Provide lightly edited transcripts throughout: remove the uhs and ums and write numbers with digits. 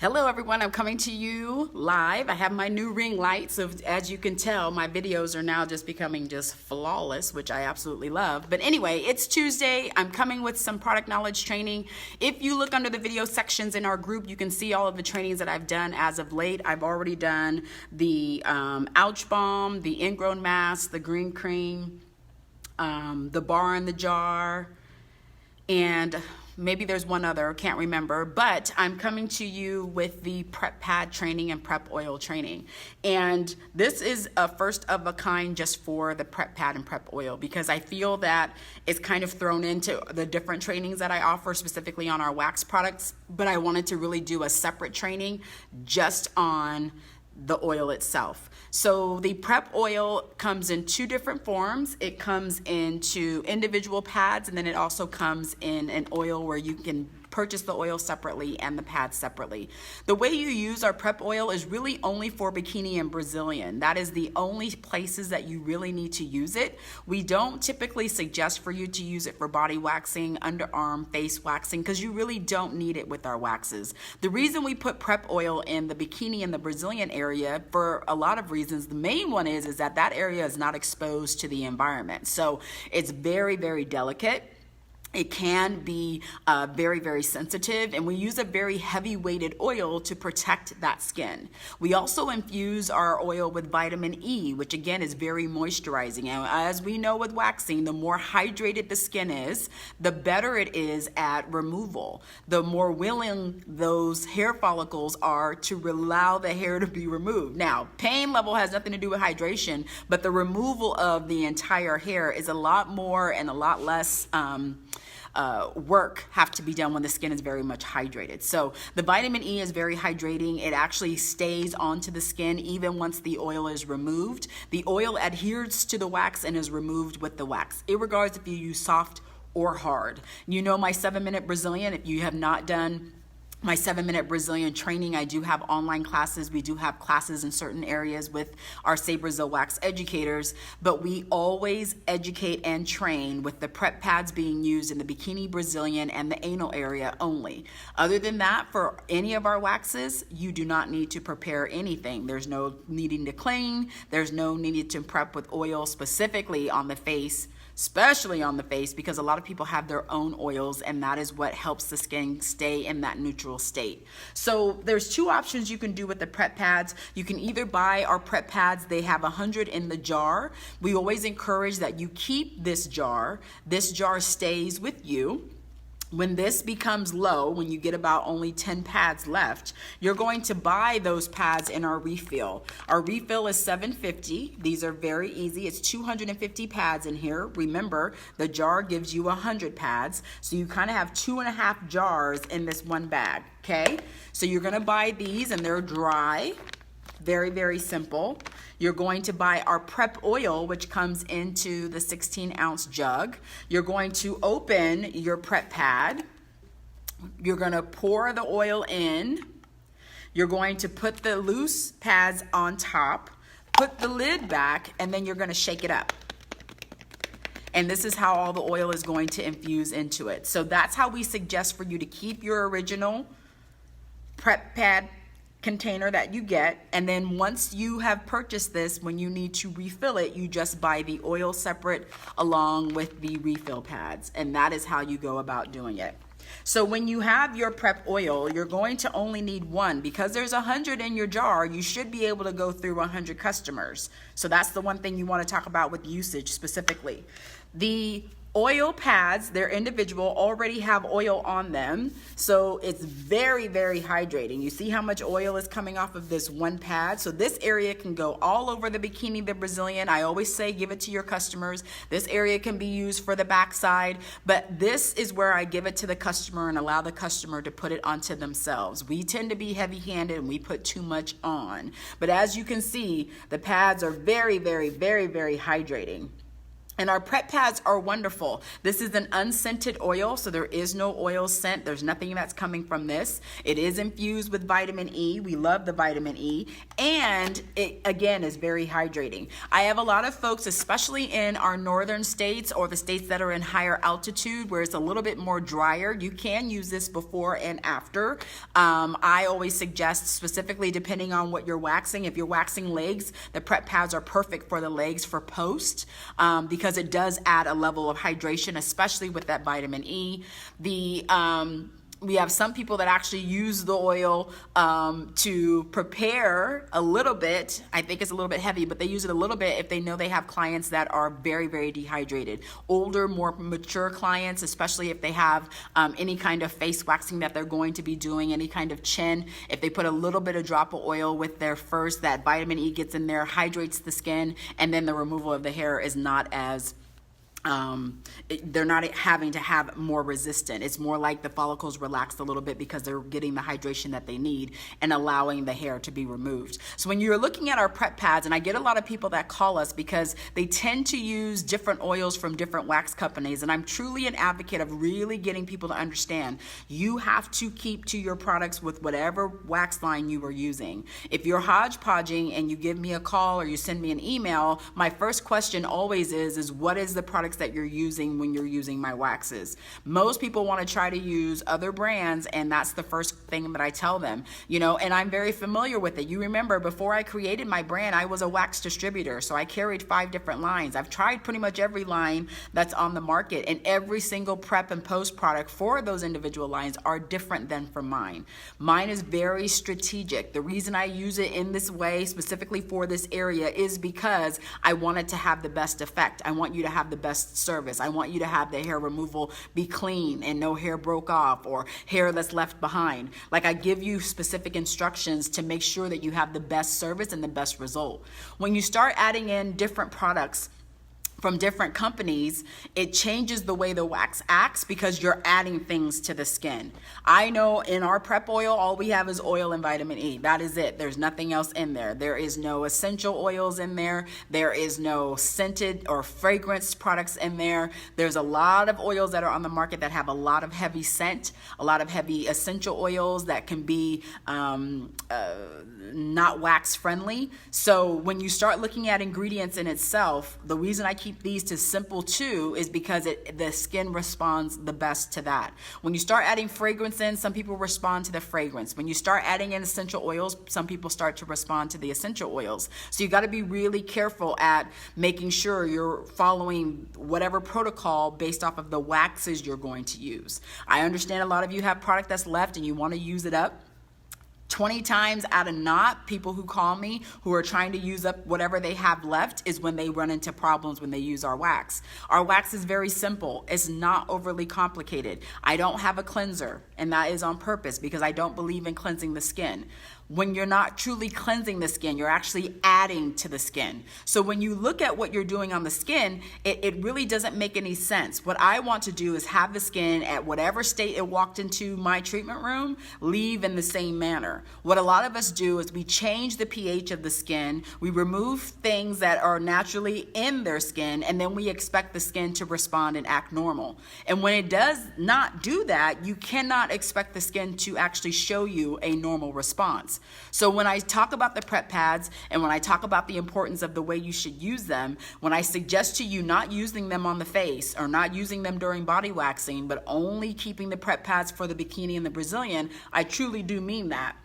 Hello everyone, I'm coming to you live. I have my new ring light, so as you can tell, my videos are now just becoming just flawless, which I absolutely love. But anyway, it's Tuesday. I'm coming with some product knowledge training. If you look under the video sections in our group, you can see all of the trainings that I've done as of late. I've already done the Ouch Balm, the Ingrown Mask, the Green Cream, the Bar in the Jar, and maybe there's one other, can't remember, but I'm coming to you with the prep pad training and prep oil training. And this is a first of a kind just for the prep pad and prep oil, because I feel that it's kind of thrown into the different trainings that I offer specifically on our wax products, but I wanted to really do a separate training just on the oil itself. So the prep oil comes in two different forms. It comes into individual pads, and then it also comes in an oil where you can purchase the oil separately and the pads separately. The way you use our prep oil is really only for bikini and Brazilian. That is the only places that you really need to use it. We don't typically suggest for you to use it for body waxing, underarm, face waxing, because you really don't need it with our waxes. The reason we put prep oil in the bikini and the Brazilian area for a lot of reasons. The main one is that that area is not exposed to the environment. So it's very, very delicate. It can be very, very sensitive, and we use a very heavy weighted oil to protect that skin. We also infuse our oil with vitamin E, which again is very moisturizing. And as we know with waxing, the more hydrated the skin is, the better it is at removal. The more willing those hair follicles are to allow the hair to be removed. Now, pain level has nothing to do with hydration, but the removal of the entire hair is a lot more and a lot less work have to be done when the skin is very much hydrated. So the vitamin E is very hydrating. It actually stays onto the skin even once the oil is removed. The oil adheres to the wax and is removed with the wax, irregardless if you use soft or hard. You know my 7-minute Brazilian. If you have not done my 7-minute Brazilian training, I do have online classes. We do have classes in certain areas with our Say Brazil Wax educators, but we always educate and train with the prep pads being used in the bikini, Brazilian, and the anal area only. Other than that, for any of our waxes, you do not need to prepare anything. There's no needing to clean. There's no needed to prep with oil specifically on the face, especially on the face, because a lot of people have their own oils, and that is what helps the skin stay in that neutral state. So there's two options you can do with the prep pads. You can either buy our prep pads. They have 100 in the jar. We always encourage that you keep this jar. This jar stays with you. When this becomes low, when you get about only 10 pads left, you're going to buy those pads in our refill. Our refill is $7.50. These are very easy. It's 250 pads in here. Remember, the jar gives you 100 pads, so you kind of have 2.5 jars in this one bag, okay? So you're gonna buy these, and they're dry. Very, very simple. You're going to buy our prep oil, which comes into the 16-ounce jug. You're going to open your prep pad. You're going to pour the oil in. You're going to put the loose pads on top, put the lid back, and then you're going to shake it up. And this is how all the oil is going to infuse into it. So that's how we suggest for you to keep your original prep pad container that you get, and then once you have purchased this, when you need to refill it, you just buy the oil separate along with the refill pads, and that is how you go about doing it. So when you have your prep oil, you're going to only need one. Because there's 100 in your jar, you should be able to go through 100 customers. So that's the one thing you want to talk about with usage specifically. The oil pads, they're individual, already have oil on them, so it's very, very hydrating. You see how much oil is coming off of this one pad? So this area can go all over the bikini, the Brazilian. I always say give it to your customers. This area can be used for the backside, but this is where I give it to the customer and allow the customer to put it onto themselves. We tend to be heavy-handed and we put too much on. But as you can see, the pads are very, very, very, very hydrating. And our prep pads are wonderful. This is an unscented oil, so there is no oil scent. There's nothing that's coming from this. It is infused with vitamin E. We love the vitamin E. And it, again, is very hydrating. I have a lot of folks, especially in our northern states or the states that are in higher altitude where it's a little bit more drier. You can use this before and after. I always suggest, specifically depending on what you're waxing, if you're waxing legs, the prep pads are perfect for the legs for post, because it does add a level of hydration, especially with that vitamin E. We have some people that actually use the oil to prepare a little bit. I think it's a little bit heavy, but they use it a little bit if they know they have clients that are very, very dehydrated. Older, more mature clients, especially if they have any kind of face waxing that they're going to be doing, any kind of chin. If they put a little bit of drop of oil with their first, that vitamin E gets in there, hydrates the skin, and then the removal of the hair is not as they're not having to have more resistant. It's more like the follicles relaxed a little bit because they're getting the hydration that they need and allowing the hair to be removed. So when you're looking at our prep pads, and I get a lot of people that call us because they tend to use different oils from different wax companies, and I'm truly an advocate of really getting people to understand you have to keep to your products with whatever wax line you are using. If you're hodgepodging and you give me a call or you send me an email, my first question always is what is the product that you're using when you're using my waxes? Most people want to try to use other brands, and that's the first thing that I tell them, and I'm very familiar with it. You remember, before I created my brand, I was a wax distributor, so I carried 5 different lines. I've tried pretty much every line that's on the market, and every single prep and post product for those individual lines are different than from mine. Mine is very strategic. The reason I use it in this way, specifically for this area, is because I want it to have the best effect. I want you to have the best service. I want you to have the hair removal be clean and no hair broke off or hair that's left behind. Like, I give you specific instructions to make sure that you have the best service and the best result. When you start adding in different products from different companies, it changes the way the wax acts because you're adding things to the skin. I know in our prep oil, all we have is oil and vitamin E. That is it. There's nothing else in there. There is no essential oils in there. There is no scented or fragranced products in there. There's a lot of oils that are on the market that have a lot of heavy scent, a lot of heavy essential oils that can be not wax friendly. So when you start looking at ingredients in itself, the reason I keep these to simple too is because the skin responds the best to that. When you start adding fragrance in, some people respond to the fragrance. When you start adding in essential oils, some people start to respond to the essential oils. So you got to be really careful at making sure you're following whatever protocol based off of the waxes you're going to use. I understand a lot of you have product that's left and you want to use it up. 20 times out of not, people who call me who are trying to use up whatever they have left is when they run into problems when they use our wax. Our wax is very simple. It's not overly complicated. I don't have a cleanser, and that is on purpose because I don't believe in cleansing the skin. When you're not truly cleansing the skin, you're actually adding to the skin. So when you look at what you're doing on the skin, it really doesn't make any sense. What I want to do is have the skin at whatever state it walked into my treatment room, leave in the same manner. What a lot of us do is we change the pH of the skin, we remove things that are naturally in their skin, and then we expect the skin to respond and act normal. And when it does not do that, you cannot expect the skin to actually show you a normal response. So when I talk about the prep pads and when I talk about the importance of the way you should use them, when I suggest to you not using them on the face or not using them during body waxing, but only keeping the prep pads for the bikini and the Brazilian, I truly do mean that.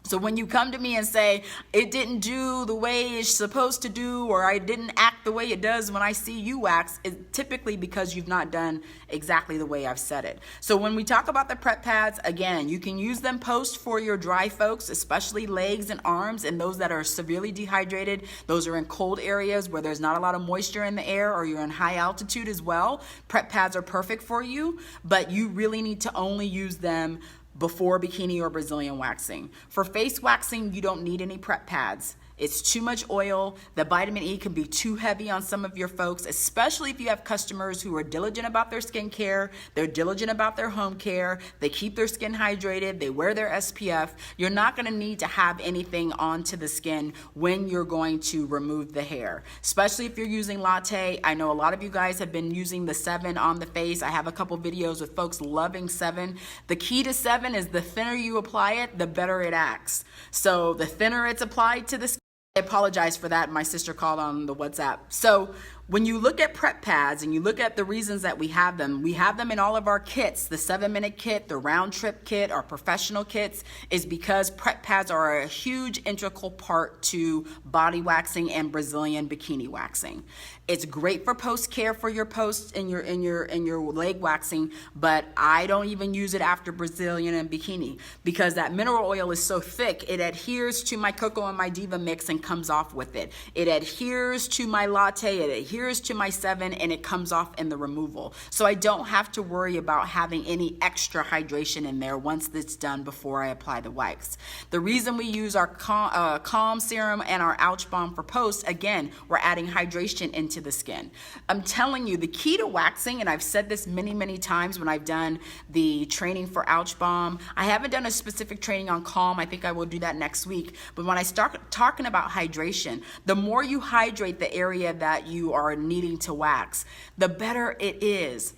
So when you come to me and say, it didn't do the way it's supposed to do, or I didn't act the way it does when I see you wax, it's typically because you've not done exactly the way I've said it. So when we talk about the prep pads, again, you can use them post for your dry folks, especially legs and arms, and those that are severely dehydrated. Those are in cold areas where there's not a lot of moisture in the air, or you're in high altitude as well. Prep pads are perfect for you, but you really need to only use them before bikini or Brazilian waxing. For face waxing, you don't need any prep pads. It's too much oil. The vitamin E can be too heavy on some of your folks, especially if you have customers who are diligent about their skincare, they're diligent about their home care, they keep their skin hydrated, they wear their SPF. You're not gonna need to have anything onto the skin when you're going to remove the hair, especially if you're using latte. I know a lot of you guys have been using the 7 on the face. I have a couple videos with folks loving 7. The key to 7 is the thinner you apply it, the better it acts. So the thinner it's applied to the skin, I apologize for that. My sister called on the WhatsApp. So when you look at prep pads and you look at the reasons that we have them in all of our kits. The 7-minute kit, the round trip kit, our professional kits, is because prep pads are a huge integral part to body waxing and Brazilian bikini waxing. It's great for post care for your post and your leg waxing, but I don't even use it after Brazilian and bikini because that mineral oil is so thick, it adheres to my cocoa and my diva mix and comes off with it. It adheres to my latte, it adheres to my 7, and it comes off in the removal. So I don't have to worry about having any extra hydration in there once it's done before I apply the wax. The reason we use our Calm Serum and our Ouch Balm for post, again, we're adding hydration into the skin. I'm telling you, the key to waxing, and I've said this many, many times when I've done the training for Ouch Balm. I haven't done a specific training on Calm. I think I will do that next week. But when I start talking about hydration, the more you hydrate the area that you are needing to wax, the better it is.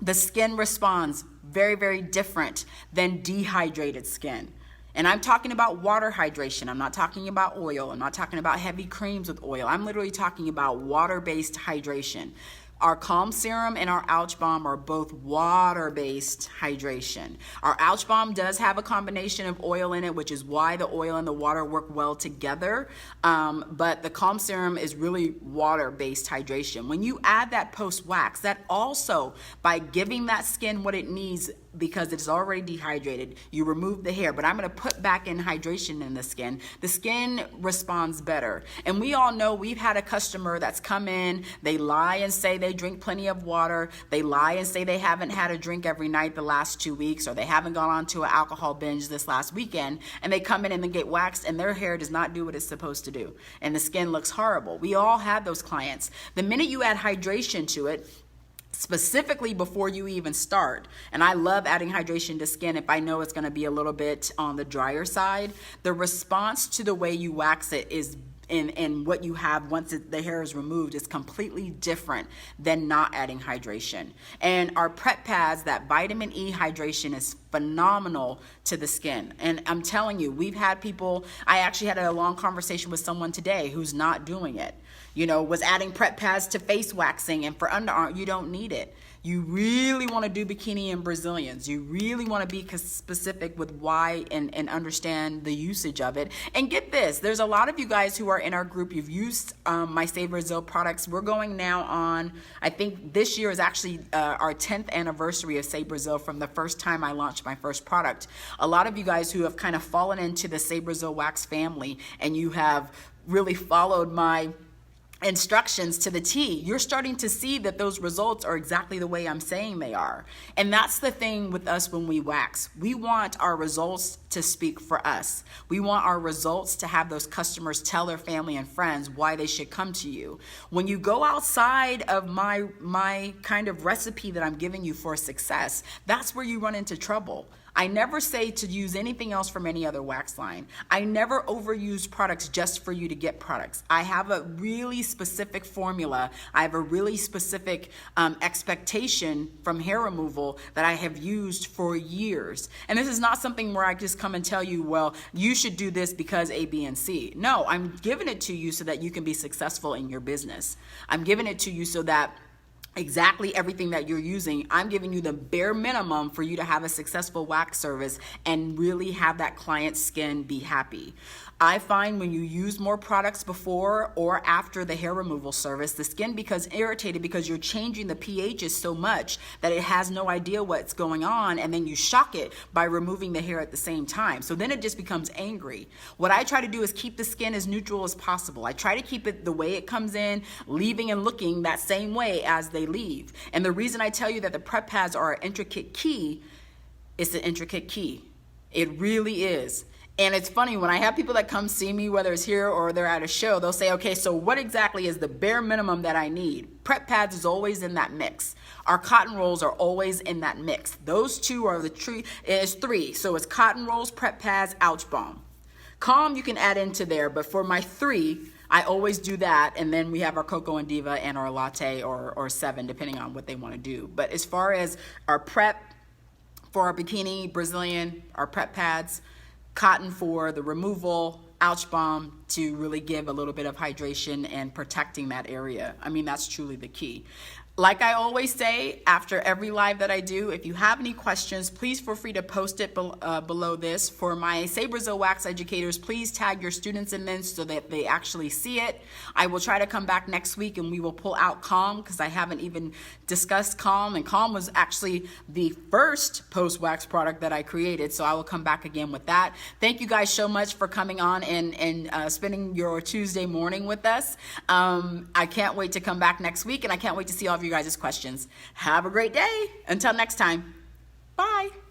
The skin responds very, very different than dehydrated skin. And I'm talking about water hydration. I'm not talking about oil. I'm not talking about heavy creams with oil. I'm literally talking about water-based hydration. Our Calm Serum and our Ouch Balm are both water-based hydration. Our Ouch Balm does have a combination of oil in it, which is why the oil and the water work well together. But the Calm Serum is really water-based hydration. When you add that post-wax, that also, by giving that skin what it needs because it's already dehydrated, you remove the hair, but I'm gonna put back in hydration in the skin responds better. And we all know we've had a customer that's come in, they lie and say they drink plenty of water, they lie and say they haven't had a drink every night the last 2 weeks, or they haven't gone on to an alcohol binge this last weekend, and they come in and they get waxed and their hair does not do what it's supposed to do, and the skin looks horrible. We all have those clients. The minute you add hydration to it, specifically before you even start, and I love adding hydration to skin if I know it's going to be a little bit on the drier side, the response to the way you wax it is and what you have once the hair is removed is completely different than not adding hydration. And our prep pads, that vitamin E hydration is phenomenal to the skin. And I'm telling you, we've had people, I actually had a long conversation with someone today who's not doing it. Was adding prep pads to face waxing, and for underarm, you don't need it. You really want to do bikini and Brazilians. You really want to be specific with why and understand the usage of it. And get this, there's a lot of you guys who are in our group, you've used my Say Brazil products. We're going now on, I think this year is actually our 10th anniversary of Say Brazil from the first time I launched my first product. A lot of you guys who have kind of fallen into the Say Brazil wax family and you have really followed my instructions to the T, you're starting to see that those results are exactly the way I'm saying they are. And that's the thing with us when we wax. We want our results to speak for us. We want our results to have those customers tell their family and friends why they should come to you. When you go outside of my kind of recipe that I'm giving you for success, that's where you run into trouble. I never say to use anything else from any other wax line. I never overuse products just for you to get products. I have a really specific formula. I have a really specific expectation from hair removal that I have used for years. And this is not something where I just come and tell you, well, you should do this because A, B, and C. No, I'm giving it to you so that you can be successful in your business. I'm giving it to you so that exactly everything that you're using, I'm giving you the bare minimum for you to have a successful wax service and really have that client's skin be happy. I find when you use more products before or after the hair removal service, the skin becomes irritated because you're changing the pHs so much that it has no idea what's going on, and then you shock it by removing the hair at the same time. So then it just becomes angry. What I try to do is keep the skin as neutral as possible. I try to keep it the way it comes in, leaving and looking that same way as they leave. And the reason I tell you that the prep pads are an intricate key, it's an intricate key. It really is. And it's funny, when I have people that come see me, whether it's here or they're at a show, they'll say, okay, so what exactly is the bare minimum that I need? Prep pads is always in that mix. Our cotton rolls are always in that mix. Those two are the tree, it's three. So it's cotton rolls, prep pads, ouch balm. Calm you can add into there, but for my three, I always do that, and then we have our Cocoa and Diva and our Latte or 7, depending on what they want to do. But as far as our prep for our bikini, Brazilian, our prep pads, cotton for the removal, ouch balm to really give a little bit of hydration and protecting that area. I mean, that's truly the key. Like I always say, after every live that I do, if you have any questions, please feel free to post it below this. For my Say Brazil Wax educators, please tag your students in this so that they actually see it. I will try to come back next week and we will pull out Calm, because I haven't even discussed Calm, and Calm was actually the first post-wax product that I created, so I will come back again with that. Thank you guys so much for coming on and spending your Tuesday morning with us. I can't wait to come back next week, and I can't wait to see all of you guys' questions. Have a great day. Until next time. Bye.